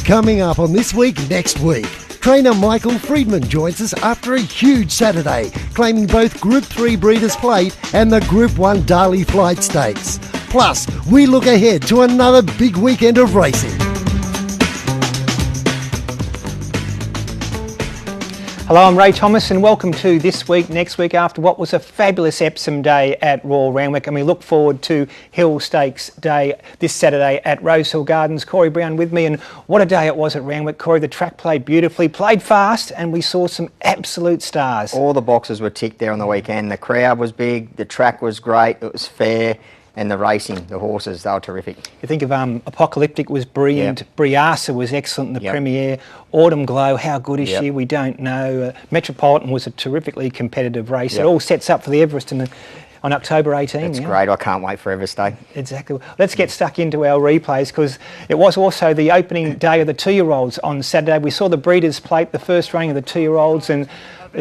Coming up on This Week, Next Week, trainer Michael Freedman joins us after a huge Saturday, claiming both Group 3 Breeders' Plate and the Group 1 Darley Flight Stakes. Plus, we look ahead to another big weekend of racing. Hello, I'm Ray Thomas and welcome to This Week, Next Week after what was a fabulous Epsom day at Royal Randwick, and we look forward to Hill Stakes Day this Saturday at Rosehill Gardens. Corey Brown with me, and what a day it was at Randwick. Corey, the track played beautifully, played fast, and we saw some absolute stars. All the boxes were ticked there on the weekend. The crowd was big, the track was great, it was fair. And the racing, the horses, they were terrific. You think of Apocalyptic was brilliant. Yep. Briasa was excellent in the Premier. Autumn Glow, how good is she? We don't know. Metropolitan was a terrifically competitive race. It all sets up for the Everest on October 18. It's great. I can't wait for Everest Day. Exactly. Let's get stuck into our replays because it was also the opening day of the two-year-olds on Saturday. We saw the Breeders' Plate, the first running of the two-year-olds, and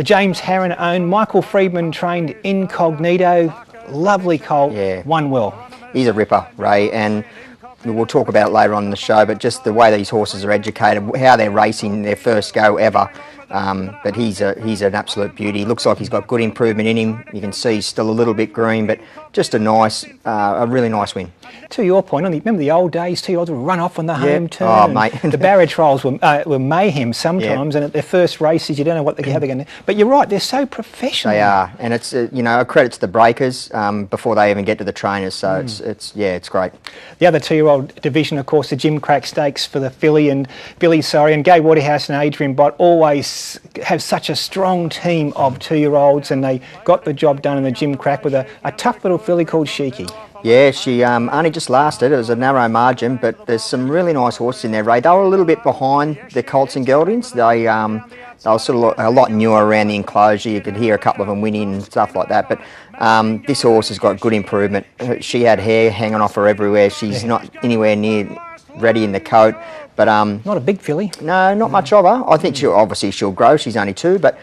James Harron owned. Michael Freedman trained Incognito. Lovely colt, won well. He's a ripper, Ray, and we'll talk about it later on in the show, but just the way these horses are educated, how they're racing their first go ever. But he's an absolute beauty. Looks like he's got good improvement in him. You can see he's still a little bit green, but just a really nice win. To your point, remember the old days, two-year-olds would run off on the home turn. Oh, mate. The barrier trials were mayhem sometimes, and at their first races, you don't know how they're going to. But you're right, they're so professional. They are, and it's a credit to the breakers before they even get to the trainers. So it's great. The other two-year-old division, of course, the Gilgai Stakes for the filly and Billy Sorry and Gay Waterhouse and Adrian Bott always have such a strong team of two-year-olds, and they got the job done in the Gilgai with a tough little filly called Sheiky. Yeah, she only just lasted. It was a narrow margin, but there's some really nice horses in there, Ray. They were a little bit behind the Colts and Geldings. They were sort of a lot newer around the enclosure. You could hear a couple of them winning and stuff like that. But this horse has got good improvement. She had hair hanging off her everywhere. She's not anywhere near ready in the coat. But not a big filly. No, not much of her. I think she'll grow. She's only 2, but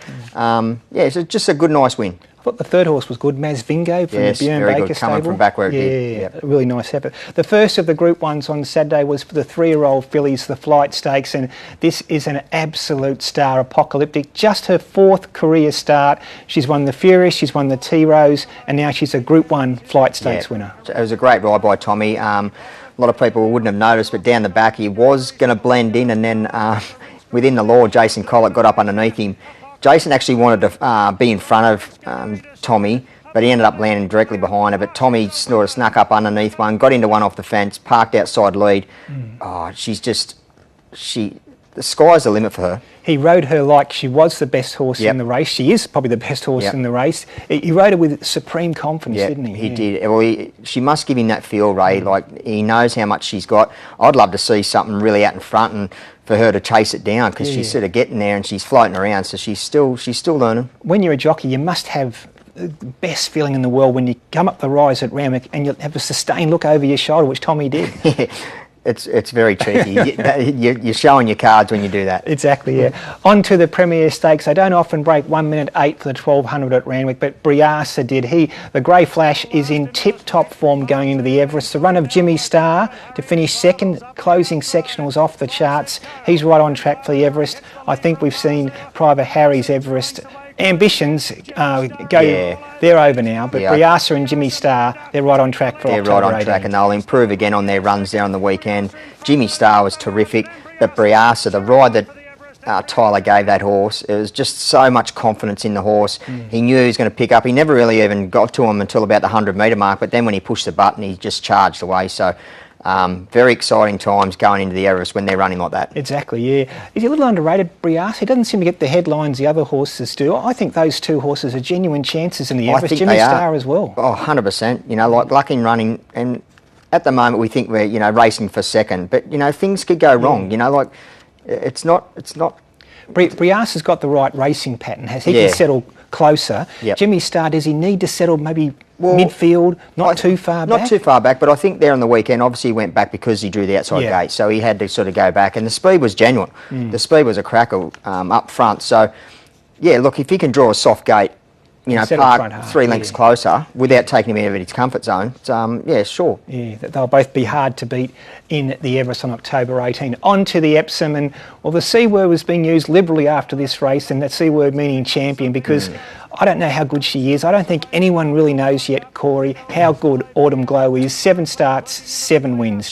it's just a good, nice win. I thought the third horse was good, Maz Vingo from the Bjorn Baker good, stable. coming from back where it did. Yeah, really nice effort. The first of the Group 1s on Saturday was for the 3-year-old fillies, the Flight Stakes, and this is an absolute star, Apocalyptic. Just her 4th career start. She's won the Furious, she's won the T-Rose, and now she's a Group 1 Flight Stakes winner. It was a great ride by Tommy. A lot of people wouldn't have noticed, but down the back he was going to blend in, and then within the law, Jason Collett got up underneath him. Jason actually wanted to be in front of Tommy, but he ended up landing directly behind her. But Tommy sort of snuck up underneath one, got into one off the fence, parked outside lead. Oh, the sky's the limit for her. He rode her like she was the best horse in the race. She is probably the best horse in the race. He rode her with supreme confidence, didn't he? He did. Well, she must give him that feel, Ray. Like, he knows how much she's got. I'd love to see something really out in front and for her to chase it down, because she's sort of getting there and she's floating around, so she's still learning. When you're a jockey, you must have the best feeling in the world when you come up the rise at Randwick and you have a sustained look over your shoulder, which Tommy did. It's very tricky. You're showing your cards when you do that. Exactly, yeah. On to the Premier Stakes. They don't often break 1 minute 8 for the 1200 at Randwick, but Briasa did. The Grey Flash is in tip-top form going into the Everest. The run of Jimmy Starr to finish second, closing sectionals off the charts. He's right on track for the Everest. I think we've seen Private Harry's Everest ambitions they're over now, but Briasa and Jimmy Starr, they're right on track for October 18. They're right on track, and they'll improve again on their runs there on the weekend. Jimmy Starr was terrific, but Briasa, the ride that Tyler gave that horse, it was just so much confidence in the horse. He knew he was going to pick up. He never really even got to him until about the 100-metre mark, but then when he pushed the button, he just charged away. So very exciting times going into the Everest when they're running like that. Exactly, yeah. Is he a little underrated, Briasa? He doesn't seem to get the headlines the other horses do. I think those two horses are genuine chances in the Everest. Jimmy Starr as well. Oh, 100%. Like luck in running, and at the moment we think we're racing for second, but things could go wrong. It's not. Briasa's got the right racing pattern. He can settle closer. Jimmy Starr, does he need to settle maybe midfield, not too far back? Not too far back, but I think there on the weekend, obviously he went back because he drew the outside gate, so he had to sort of go back, and the speed was genuine. The speed was a cracker up front, so look, if he can draw a soft gate, Instead of park front half, 3 lengths closer without taking him out of his comfort zone. Yeah, sure. Yeah, they'll both be hard to beat in the Everest on October 18. On to the Epsom, and well, the C word was being used liberally after this race, and that C word meaning champion, because I don't know how good she is. I don't think anyone really knows yet, Corey, how good Autumn Glow is. 7 starts, 7 wins.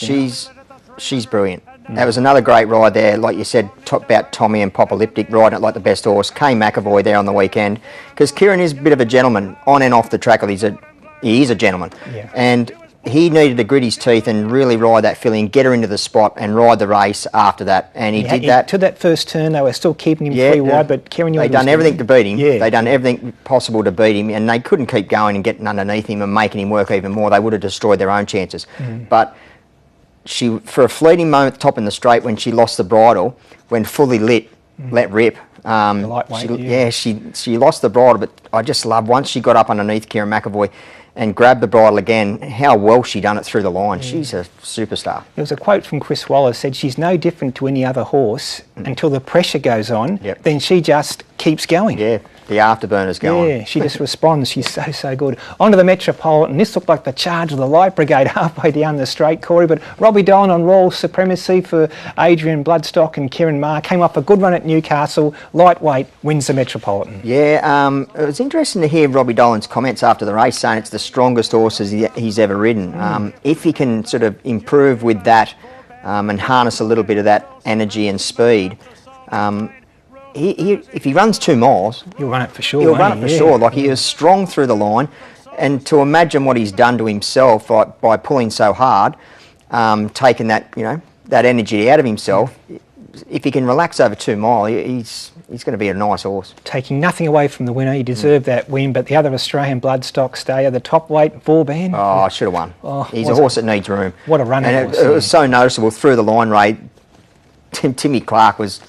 She's brilliant. That was another great ride there, like you said, about Tommy and Apocalyptic riding it like the best horse. Kane McAvoy there on the weekend, because Kieran is a bit of a gentleman on and off the track. He is a gentleman, and he needed to grit his teeth and really ride that filly and get her into the spot and ride the race after that, and he did that. To that first turn, they were still keeping him 3 wide, but Kieran, they done everything to beat him. They done everything possible to beat him, and they couldn't keep going and getting underneath him and making him work even more. They would have destroyed their own chances, but she, for a fleeting moment, top in the straight when she lost the bridle, when fully lit, let rip. She lost the bridle, but I just love once she got up underneath Kieran McAvoy and grabbed the bridle again, how well she done it through the line. She's a superstar. There was a quote from Chris Waller, said she's no different to any other horse until the pressure goes on, then she just keeps going. Yeah, the afterburner's going. Yeah, she just responds. She's so good. On to the Metropolitan. This looked like the charge of the Light Brigade halfway down the straight, Corey, but Robbie Dolan on Royal Supremacy for Adrian Bloodstock and Kieran Maher came off a good run at Newcastle. Lightweight wins the Metropolitan. Yeah, it was interesting to hear Robbie Dolan's comments after the race saying it's the strongest horses he's ever ridden. If he can sort of improve with that and harness a little bit of that energy and speed, if he runs 2 miles, he'll run it for sure. He'll run it for sure. Like, he is strong through the line, and to imagine what he's done to himself by pulling so hard, taking that that energy out of himself. If he can relax over 2 miles, he's going to be a nice horse. Taking nothing away from the winner, he deserved that win. But the other Australian Bloodstock stayer, the top weight, Vauban. Oh, I should have won. He's a horse that needs room. What a run! And it was so noticeable through the line, Ray. Timmy Clark was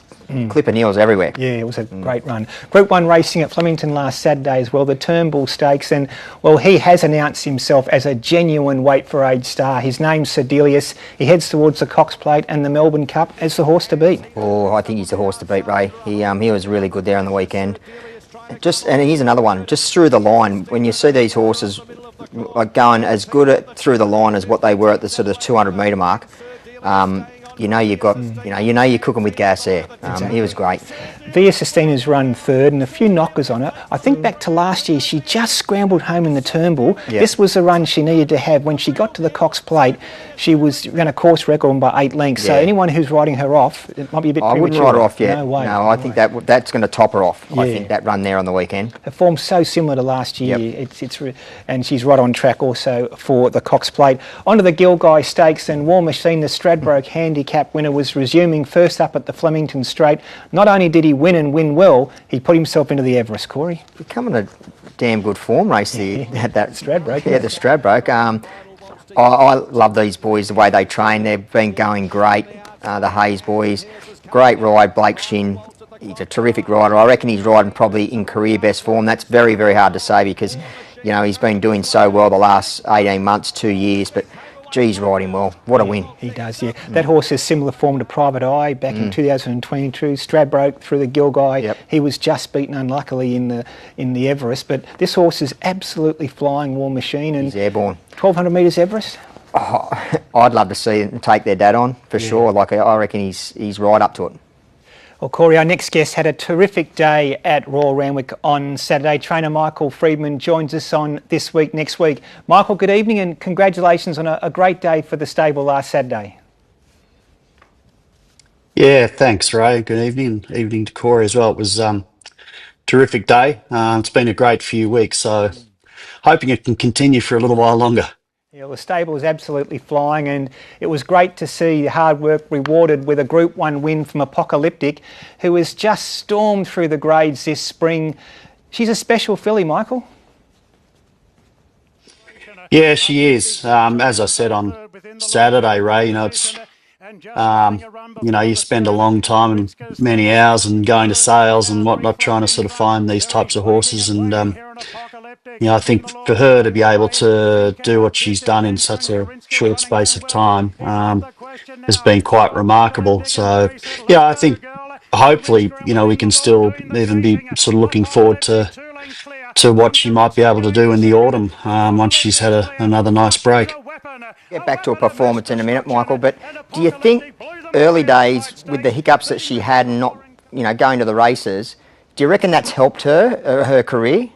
clipping heels everywhere. Yeah, it was a great run. Group 1 racing at Flemington last Saturday as well, the Turnbull Stakes, and well, he has announced himself as a genuine weight for age star. His name's Sedelius. He heads towards the Cox Plate and the Melbourne Cup as the horse to beat. Oh, I think he's the horse to beat, Ray. He was really good there on the weekend. And here's another one, just through the line, when you see these horses like going as good through the line as what they were at the sort of 200 metre mark, you've got, you're cooking with gas there. He was great. Via Sistina's run 3rd and a few knockers on her. I think back to last year, she just scrambled home in the Turnbull. This was the run she needed to have. When she got to the Cox Plate, she was ran a course record by 8 lengths. So anyone who's riding her off, it might be a bit premature. I wouldn't ride her off yet. No way. No, I think that's going to top her off. I think that run there on the weekend. Her form's so similar to last year. And she's right on track also for the Cox Plate. On to the Gilgai Stakes, and War Machine, the Stradbroke handicap winner, was resuming first up at the Flemington Straight. Not only did he win and win well, he put himself into the Everest, Corey. Becoming a damn good form race there at that Stradbroke. Yeah, the Stradbroke. I love these boys, the way they train. They've been going great. The Hayes boys, great ride. Blake Shin, he's a terrific rider. I reckon he's riding probably in career best form. That's very, very hard to say because he's been doing so well the last 18 months, 2 years, but he's riding well. What a win. He does, That horse has similar form to Private Eye back in 2022. Stradbroke through the Gilgai. He was just beaten unluckily in the Everest, but this horse is absolutely flying, War Machine. And he's airborne. 1,200 metres Everest? Oh, I'd love to see it and take their dad on for sure. Like, I reckon he's right up to it. Well, Corey, our next guest had a terrific day at Royal Randwick on Saturday. Trainer Michael Freedman joins us on This Week, Next Week. Michael, good evening and congratulations on a great day for the stable last Saturday. Yeah, thanks, Ray. Good evening. Evening to Corey as well. It was a terrific day. It's been a great few weeks, so hoping it can continue for a little while longer. Yeah, the stable is absolutely flying, and it was great to see the hard work rewarded with a Group 1 win from Apocalyptic, who has just stormed through the grades this spring. She's a special filly, Michael. Yeah, she is. As I said on Saturday, Ray, it's you spend a long time and many hours and going to sales and whatnot trying to sort of find these types of horses, and I think for her to be able to do what she's done in such a short space of time has been quite remarkable. So, I think hopefully, we can still even be sort of looking forward to to what she might be able to do in the autumn once she's had another nice break. Get back to a performance in a minute, Michael, but do you think early days with the hiccups that she had and not, going to the races, do you reckon that's helped her career?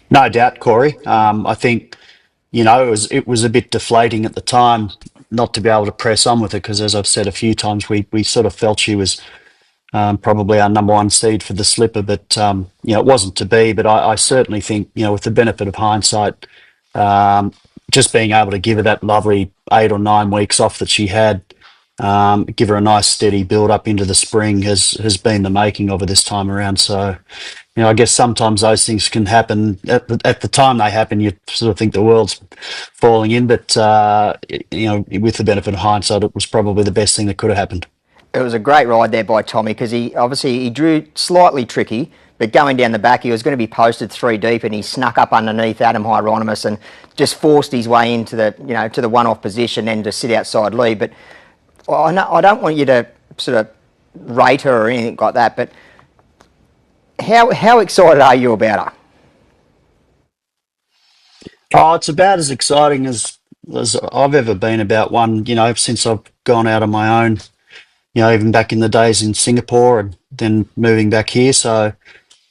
No doubt, Corey. I think, it was a bit deflating at the time not to be able to press on with her because, as I've said a few times, we sort of felt she was probably our number one seed for the slipper, but it wasn't to be. But I certainly think, with the benefit of hindsight, just being able to give her that lovely 8 or 9 weeks off that she had, give her a nice steady build up into the spring has been the making of her this time around. So, I guess sometimes those things can happen at the time they happen. You sort of think the world's falling in, but with the benefit of hindsight, it was probably the best thing that could have happened. It was a great ride there by Tommy because he drew slightly tricky, but going down the back he was going to be posted 3 deep and he snuck up underneath Adam Hieronymus and just forced his way into the to the one-off position and to sit outside lead. But I don't want you to sort of rate her or anything like that, but how excited are you about her? Oh, it's about as exciting as I've ever been about one, since I've gone out on my own, even back in the days in Singapore and then moving back here. So,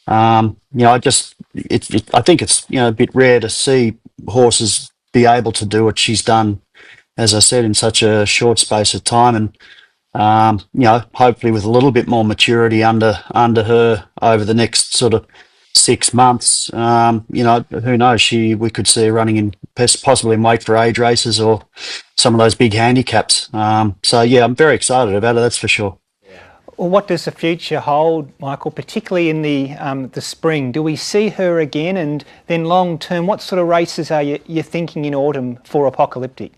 I think it's, a bit rare to see horses be able to do what she's done, as I said, in such a short space of time. And, hopefully with a little bit more maturity under her over the next sort of 6 months, who knows, we could see her running in possibly in weight for age races or some of those big handicaps. So yeah, I'm very excited about it, that's for sure. Well, what does the future hold, Michael, particularly in the spring? Do we see her again? And then long term, what sort of races are you thinking in autumn for Apocalyptic?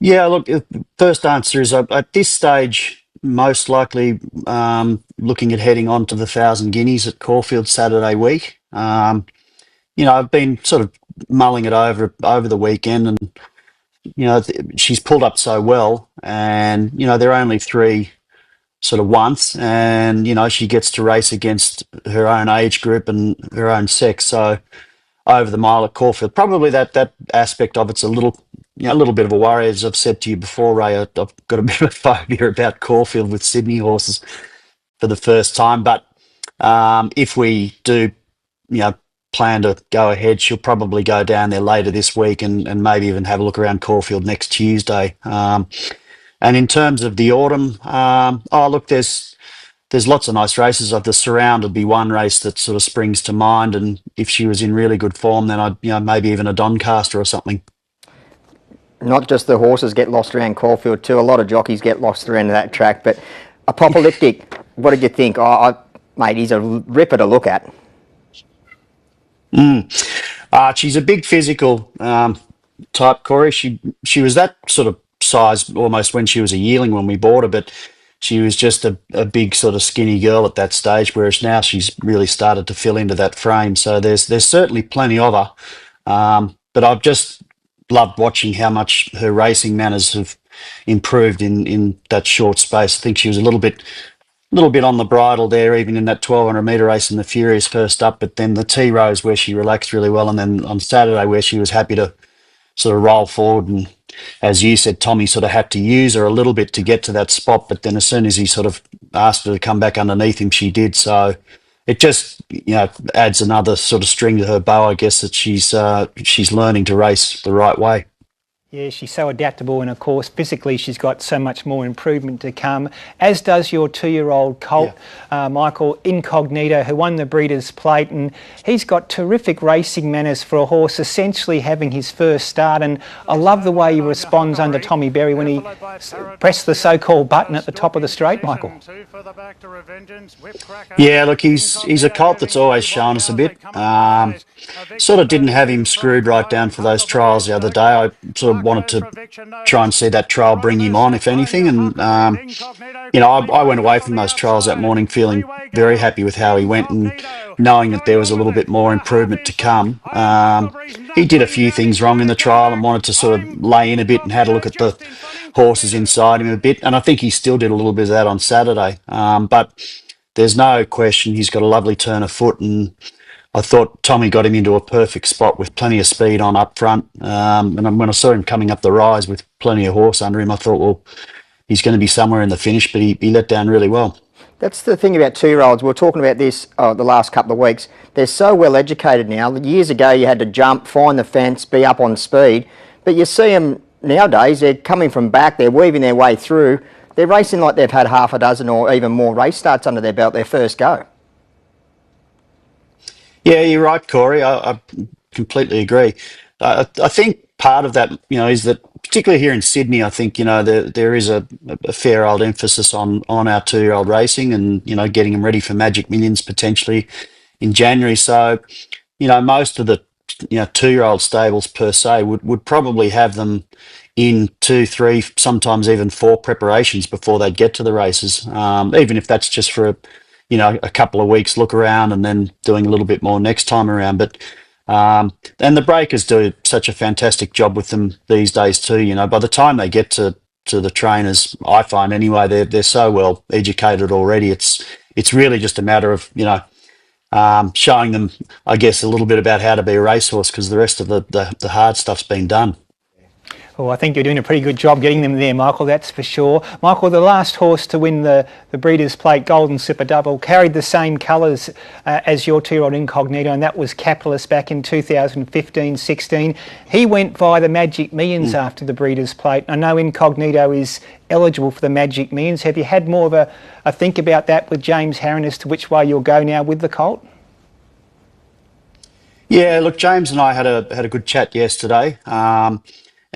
Yeah, look, the first answer is at this stage, most likely looking at heading on to the 1,000 Guineas at Caulfield Saturday week. I've been sort of mulling it over the weekend and, she's pulled up so well and, there are only 3 sort of once and, she gets to race against her own age group and her own sex. So over the mile at Caulfield, probably that aspect of it's a little bit of a worry. As I've said to you before, Ray, I've got a bit of a phobia about Caulfield with Sydney horses for the first time. But if we do, plan to go ahead, she'll probably go down there later this week and maybe even have a look around Caulfield next Tuesday. And in terms of the autumn, look, there's lots of nice races. The Surround would be one race that sort of springs to mind. And if she was in really good form, then I'd, maybe even a Doncaster or something. Not just the horses get lost around Caulfield too. A lot of jockeys get lost around that track. But Apocalyptic, what did you think? Mate, he's a ripper to look at. She's a big physical type, Corey. She was that sort of size almost when she was a yearling when we bought her, but she was just a big sort of skinny girl at that stage, whereas now she's really started to fill into that frame. So there's certainly plenty of her. But I've just loved watching how much her racing manners have improved in that short space. I think she was a little bit on the bridle there, even in that 1,200 metre race in the Furious first up, but then the T Rose where she relaxed really well, and then on Saturday where she was happy to sort of roll forward. And as you said, Tommy sort of had to use her a little bit to get to that spot, but then as soon as he sort of asked her to come back underneath him, she did. So it just, adds another sort of string to her bow, I guess, that she's learning to race the right way. Yeah, she's so adaptable, and of course physically she's got so much more improvement to come, as does your 2-year-old colt, Michael Incognito, who won the Breeders' Plate, and he's got terrific racing manners for a horse essentially having his first start. And I love the way he responds under Tommy Berry when he pressed the so-called button at the top of the straight, Michael. Yeah, look, he's a colt that's always shown us a bit. Sort of didn't have him screwed right down for those trials the other day. I sort of wanted to try and see that trial bring him on, if anything. And, I went away from those trials that morning feeling very happy with how he went and knowing that there was a little bit more improvement to come. He did a few things wrong in the trial and wanted to sort of lay in a bit and had a look at the horses inside him a bit. And I think he still did a little bit of that on Saturday. But there's no question he's got a lovely turn of foot, and I thought Tommy got him into a perfect spot with plenty of speed on up front. And when I saw him coming up the rise with plenty of horse under him, I thought, well, he's going to be somewhere in the finish, but he let down really well. That's the thing about 2-year-olds. We were talking about this the last couple of weeks. They're so well educated now. Years ago, you had to jump, find the fence, be up on speed. But you see them nowadays, they're coming from back, they're weaving their way through. They're racing like they've had half a dozen or even more race starts under their belt their first go. Yeah, you're right, Corey. I completely agree. I think part of that, is that particularly here in Sydney, I think, there is a fair old emphasis on our 2-year-old racing and, getting them ready for Magic Millions potentially in January. So, most of the, 2-year-old stables per se would probably have them in 2, 3, sometimes even 4 preparations before they get to the races, even if that's just for a couple of weeks look around and then doing a little bit more next time around. But and the breakers do such a fantastic job with them these days too. By the time they get to the trainers, I find anyway, they're so well educated already. It's really just a matter of showing them, I guess, a little bit about how to be a racehorse, because the rest of the hard stuff's been done. Well, I think you're doing a pretty good job getting them there, Michael, that's for sure. Michael, the last horse to win the Breeders' Plate Golden Super Double carried the same colours as your 2-year-old Incognito, and that was Capitalist back in 2015-16. He went via the Magic Millions after the Breeders' Plate. I know Incognito is eligible for the Magic Millions. Have you had more of a think about that with James Harron as to which way you'll go now with the colt? Yeah, look, James and I had a good chat yesterday.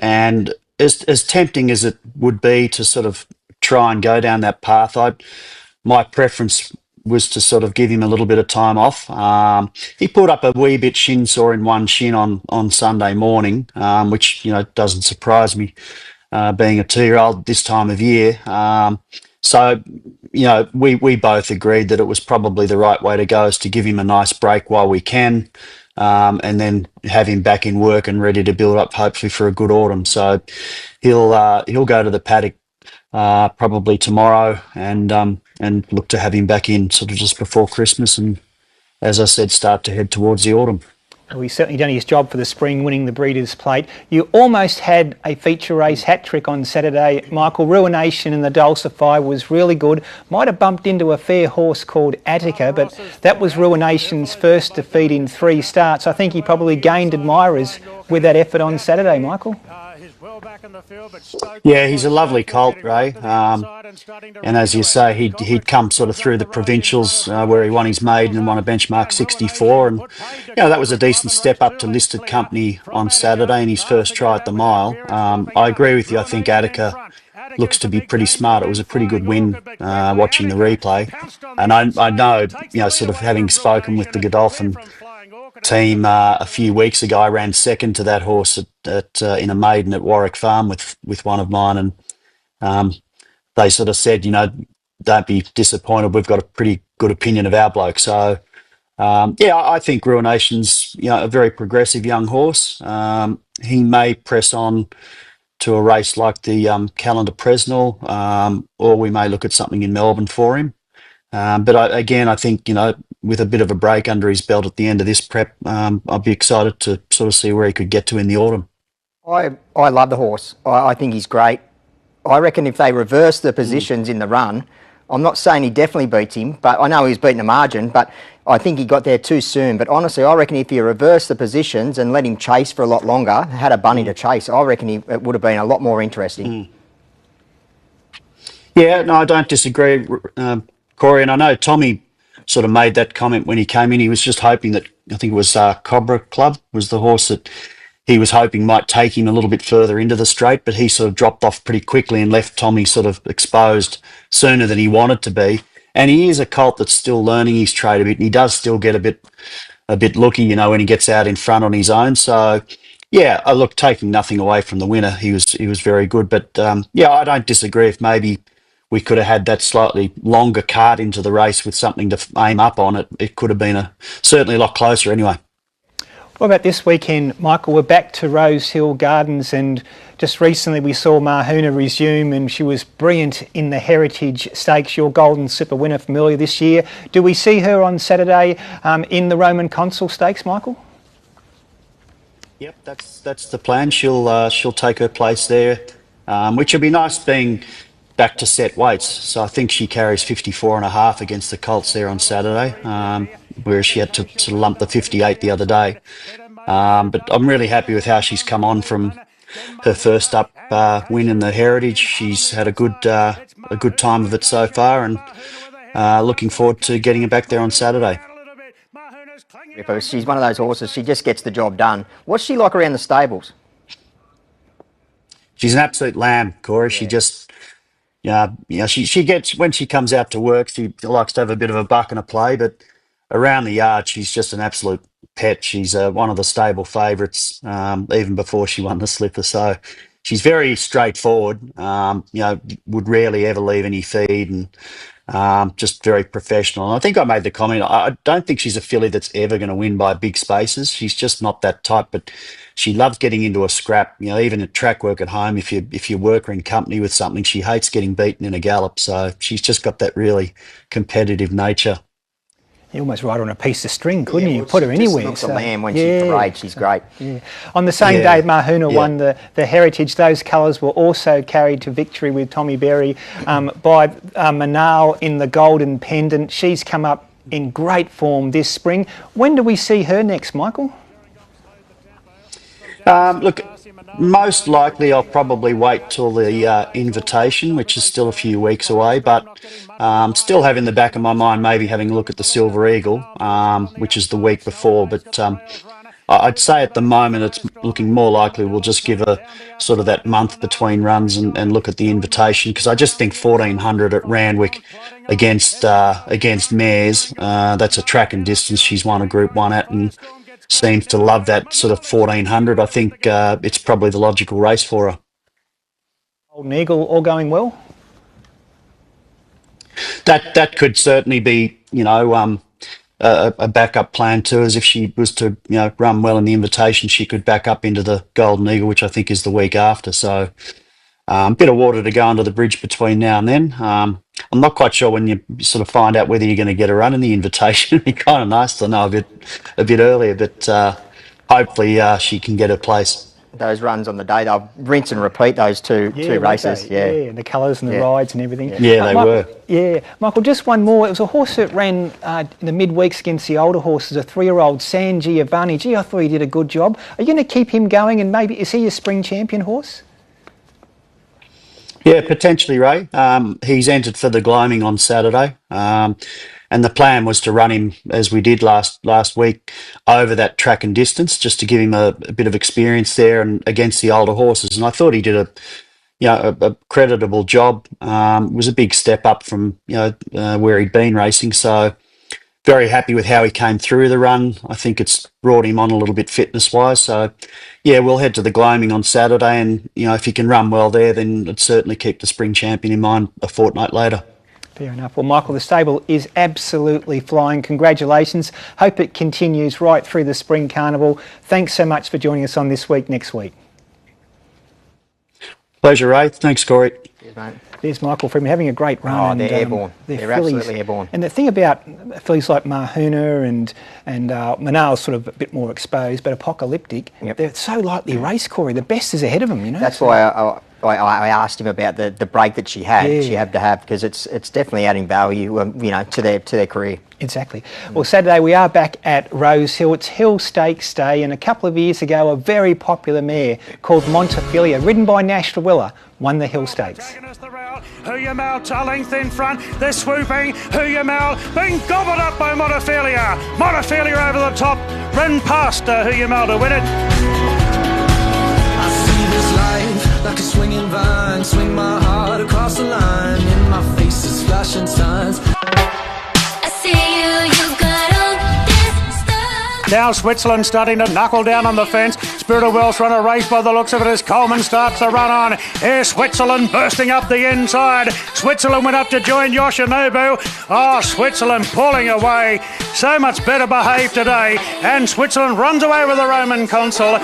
And as tempting as it would be to sort of try and go down that path, my preference was to sort of give him a little bit of time off. He put up a wee bit shin sore in one shin on Sunday morning, which doesn't surprise me, being a 2-year-old this time of year. So we both agreed that it was probably the right way to go, is to give him a nice break while we can. And then have him back in work and ready to build up, hopefully, for a good autumn. So he'll go to the paddock probably tomorrow, and look to have him back in sort of just before Christmas, and, as I said, start to head towards the autumn. Well, he's certainly done his job for the spring, winning the Breeders' Plate. You almost had a feature race hat-trick on Saturday, Michael. Ruination in the Dulcify was really good. Might have bumped into a fair horse called Attica, but that was Ruination's first defeat in 3 starts. I think he probably gained admirers with that effort on Saturday, Michael. Yeah, he's a lovely colt, Ray. And as you say, he'd come sort of through the provincials where he won his maiden and won a benchmark 64, and that was a decent step up to listed company on Saturday in his first try at the mile. I agree with you. I think Attica looks to be pretty smart. It was a pretty good win watching the replay, and I know, sort of having spoken with the Godolphin team a few weeks ago, I ran second to that horse in a maiden at Warwick Farm with one of mine, and they sort of said, don't be disappointed, we've got a pretty good opinion of our bloke. So I think Ruination's a very progressive young horse. He may press on to a race like the Calendar Presnell, or we may look at something in Melbourne for him. But I think, with a bit of a break under his belt at the end of this prep, I'd be excited to sort of see where he could get to in the autumn. I love the horse. I think he's great. I reckon if they reverse the positions in the run, I'm not saying he definitely beats him, but I know he was beating a margin, but I think he got there too soon. But honestly, I reckon if you reverse the positions and let him chase for a lot longer, had a bunny to chase, I reckon it would have been a lot more interesting. Yeah, no, I don't disagree, Corey, and I know Tommy sort of made that comment when he came in. He was just hoping that, I think it was Cobra Club was the horse that he was hoping might take him a little bit further into the straight, but he sort of dropped off pretty quickly and left Tommy sort of exposed sooner than he wanted to be. And he is a colt that's still learning his trade a bit, and he does still get a bit looky, when he gets out in front on his own. So yeah, look, taking nothing away from the winner, he was very good. But I don't disagree if maybe we could have had that slightly longer cart into the race with something to aim up on. It could have been certainly a lot closer anyway. What about this weekend, Michael? We're back to Rosehill Gardens, and just recently we saw Mahuna resume, and she was brilliant in the Heritage Stakes, your Golden Slipper winner from earlier this year. Do we see her on Saturday in the Roman Consul Stakes, Michael? Yep, that's the plan. She'll take her place there, which will be nice being back to set weights. So I think she carries 54.5 against the Colts there on Saturday, whereas she had to sort of lump the 58 the other day. But I'm really happy with how she's come on from her first up win in the Heritage. She's had a good time of it so far, and looking forward to getting her back there on Saturday. She's one of those horses, she just gets the job done. What's she like around the stables? She's an absolute lamb, Corey. Yeah. She just, she gets, when she comes out to work, she likes to have a bit of a buck and a play, but around the yard, she's just an absolute pet. She's one of the stable favourites, even before she won the Slipper. So she's very straightforward, would rarely ever leave any feed, and just very professional. And I think I made the comment, I don't think she's a filly that's ever going to win by big spaces. She's just not that type, but she loves getting into a scrap. Even at track work at home, if you work her in company with something, she hates getting beaten in a gallop. So she's just got that really competitive nature. You almost ride her on a piece of string, couldn't you? Put her anywhere. Looks a lamb when she parades. She's great. Yeah. On the same day, Mahuna won the Heritage. Those colours were also carried to victory with Tommy Berry by Manal in the Golden Pendant. She's come up in great form this spring. When do we see her next, Michael? Look, most likely I'll probably wait till the invitation, which is still a few weeks away, but still have in the back of my mind maybe having a look at the Silver Eagle, which is the week before. But I'd say at the moment it's looking more likely we'll just give her sort of that month between runs and look at the invitation, because I just think 1400 at Randwick against mares, that's a track and distance she's won a Group 1 at, and seems to love that sort of 1400. I think it's probably the logical race for her. Golden Eagle, all going well? That could certainly be, a backup plan too, as if she was to, run well in the invitation, she could back up into the Golden Eagle, which I think is the week after. So a bit of water to go under the bridge between now and then. I'm not quite sure when you sort of find out whether you're going to get a run in the invitation. It'd be kind of nice to know a bit earlier, but hopefully she can get her place. Those runs on the day, they'll rinse and repeat those two races. And the colours and the rides and everything. Yeah, they were. Yeah. Michael, just one more. It was a horse that ran in the midweeks against the older horses, a 3-year-old San Giovanni. Gee, I thought he did a good job. Are you going to keep him going, and maybe is he a spring champion horse? Yeah, potentially, Ray. He's entered for the gloaming on Saturday, and the plan was to run him, as we did last week, over that track and distance, just to give him a bit of experience there and against the older horses. And I thought he did a creditable job. It was a big step up from where he'd been racing. So very happy with how he came through the run. I think it's brought him on a little bit fitness-wise. So, yeah, we'll head to the gloaming on Saturday, and, if he can run well there, then it'd certainly keep the spring champion in mind a fortnight later. Fair enough. Well, Michael, the stable is absolutely flying. Congratulations. Hope it continues right through the Spring Carnival. Thanks so much for joining us on This Week Next Week. Pleasure, Ray. Thanks, Corey. Cheers, mate. There's Michael Freedman having a great run. Oh, they're airborne. They're absolutely airborne. And the thing about fillies like Mahuna and Manal's sort of a bit more exposed, but Apocalyptic, they're so lightly raced, Corey. The best is ahead of them, That's why I asked him about the break that she had. Yeah. She had to have, because it's definitely adding value, to their career. Exactly. Well, Saturday we are back at Rosehill. It's Hill Stakes Day, and a couple of years ago, a very popular mare called Montefilia, ridden by Nash Rawiller, won the Hill Stakes. Huyamel to length in front, they're swooping, Huyamel being gobbled up by Montefilia. Montefilia over the top, ran past Huyamel to win it. I see this life like a swinging vine, swing my heart across the line, in my face is flashing signs. I see you got all this stuff. Now Switzerland starting to knuckle down on the fence. Spirit of Welsh run a race by the looks of it as Coleman starts to run on. Here's Switzerland bursting up the inside. Switzerland went up to join Yoshinobu. Oh, Switzerland pulling away. So much better behaved today. And Switzerland runs away with the Roman Consul.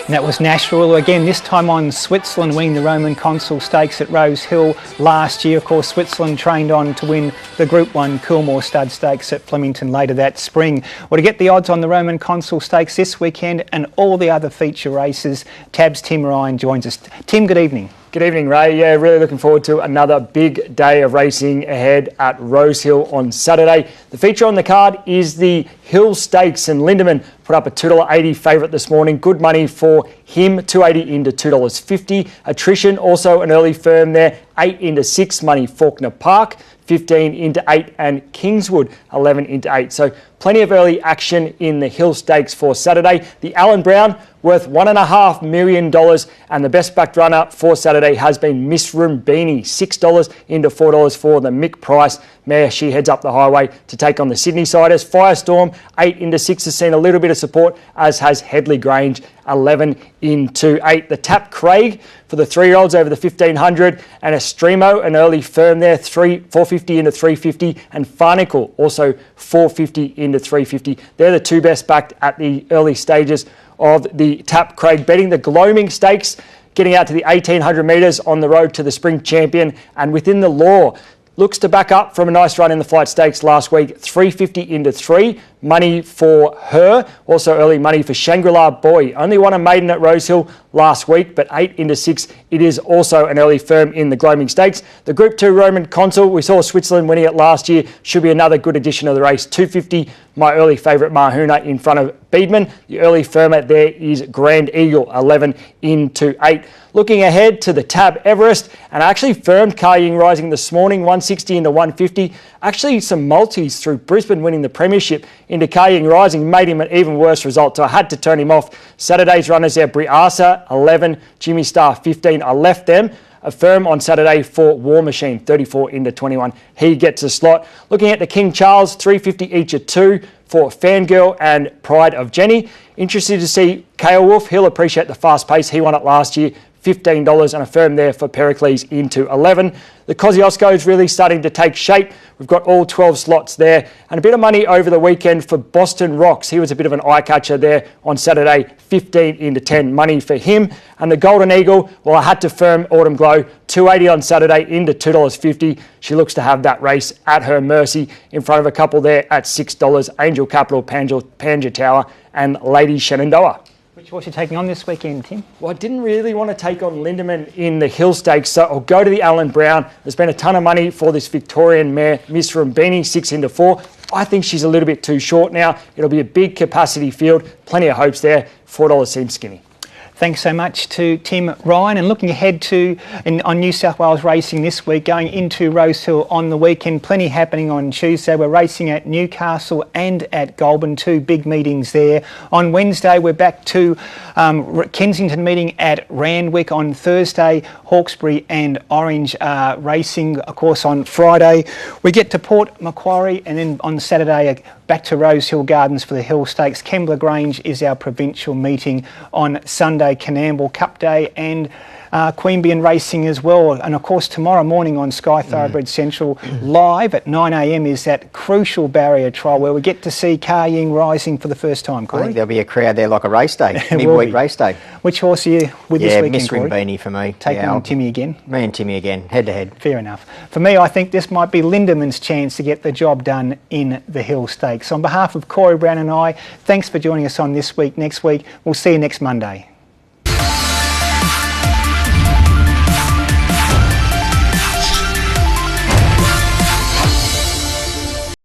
That was Nashville again, this time on Switzerland winning the Roman Consul Stakes at Rosehill last year. Of course, Switzerland trained on to win the Group 1 Coolmore Stud Stakes at Flemington later that spring. Well, to get the odds on the Roman Consul Stakes this weekend and all the other feature races, Tab's Tim Ryan joins us. Tim, good evening. Good evening, Ray. Yeah, really looking forward to another big day of racing ahead at Rosehill on Saturday. The feature on the card is the Hill Stakes, and Lindemann put up a $2.80 favourite this morning. Good money for him, $2.80 into $2.50. Attrition, also an early firm there, 8 into 6 money. Faulkner Park, 15 into 8, and Kingswood, 11 into 8. So plenty of early action in the Hill Stakes for Saturday. The Allen Brown, worth $1.5 million, and the best backed runner for Saturday has been Miss Rumbini, $6 into $4 for the Mick Price mare. She heads up the highway to take on the Sydney Siders. Firestorm, 8 into 6, has seen a little bit of support, as has Headley Grange, 11 into 8. The Tap Craig for the 3-year-olds over the 1500, and Estremo, an early firm there, 450 into 350, and Farnicle, also 450 into 350. They're the two best backed at the early stages of the Tap Craig betting. The Gloaming Stakes getting out to the 1800 metres on the road to the Spring Champion, and Within the Law looks to back up from a nice run in the Flight Stakes last week, 350 into 3, money for her. Also early money for Shangri-La Boy. Only won a maiden at Rosehill last week, but 8 into 6. It is also an early firm in the Gloaming Stakes. The Group 2 Roman Consul, we saw Switzerland winning it last year, should be another good addition of the race. 250, my early favourite Mahuna in front of Beedman. The early firmer there is Grand Eagle, 11 into 8. Looking ahead to the Tab Everest, and I actually firmed Kaiying Rising this morning, 160 into 150. Actually some multis through Brisbane winning the premiership into Kaiying Rising made him an even worse result, so I had to turn him off. Saturday's runners there, Briasa, 11, Jimmy Star, 15. I left them. A firm on Saturday for War Machine, 34 into 21. He gets a slot. Looking at the King Charles, 350 each at 2 for Fangirl and Pride of Jenny. Interested to see Kale Wolf. He'll appreciate the fast pace. He won it last year. $15 and a firm there for Pericles into 11. The Kosciuszko is really starting to take shape. We've got all 12 slots there, and a bit of money over the weekend for Boston Rocks. He was a bit of an eye catcher there on Saturday, 15 into 10 money for him. And the Golden Eagle, well, I had to firm Autumn Glow, $2.80 on Saturday into $2.50. She looks to have that race at her mercy in front of a couple there at $6. Angel Capital, Panja Tower, and Lady Shenandoah. Which horse are you taking on this weekend, Tim? Well, I didn't really want to take on Lindemann in the Hill Stakes, so I'll go to the Allen Brown. There's been a ton of money for this Victorian mare, Miss Rumbini, 6 into 4. I think she's a little bit too short now. It'll be a big capacity field. Plenty of hopes there. $4 seems skinny. Thanks so much to Tim Ryan. And looking ahead to on New South Wales racing this week, going into Rosehill on the weekend, plenty happening on Tuesday. We're racing at Newcastle and at Goulburn, 2 big meetings there. On Wednesday, we're back to Kensington meeting at Randwick. On Thursday, Hawkesbury and Orange racing. Of course, on Friday, we get to Port Macquarie, and then on Saturday, back to Rosehill Gardens for the Hill Stakes. Kembla Grange is our provincial meeting on Sunday, Canamble Cup Day, and Queanbeyan racing as well. And of course, tomorrow morning on Sky Thoroughbred Central, live at 9 a.m, is that crucial barrier trial where we get to see Kaiying Rising for the first time. Corey? I think there'll be a crowd there like a race day, midweek race day. Which horse are you with this weekend, Miss Corey? Rumbini for me. Taking on Timmy again? Me and Timmy again, head to head. Fair enough. For me, I think this might be Lindemann's chance to get the job done in the Hill Stakes. On behalf of Corey Brown and I, thanks for joining us on This Week. Next week, we'll see you next Monday.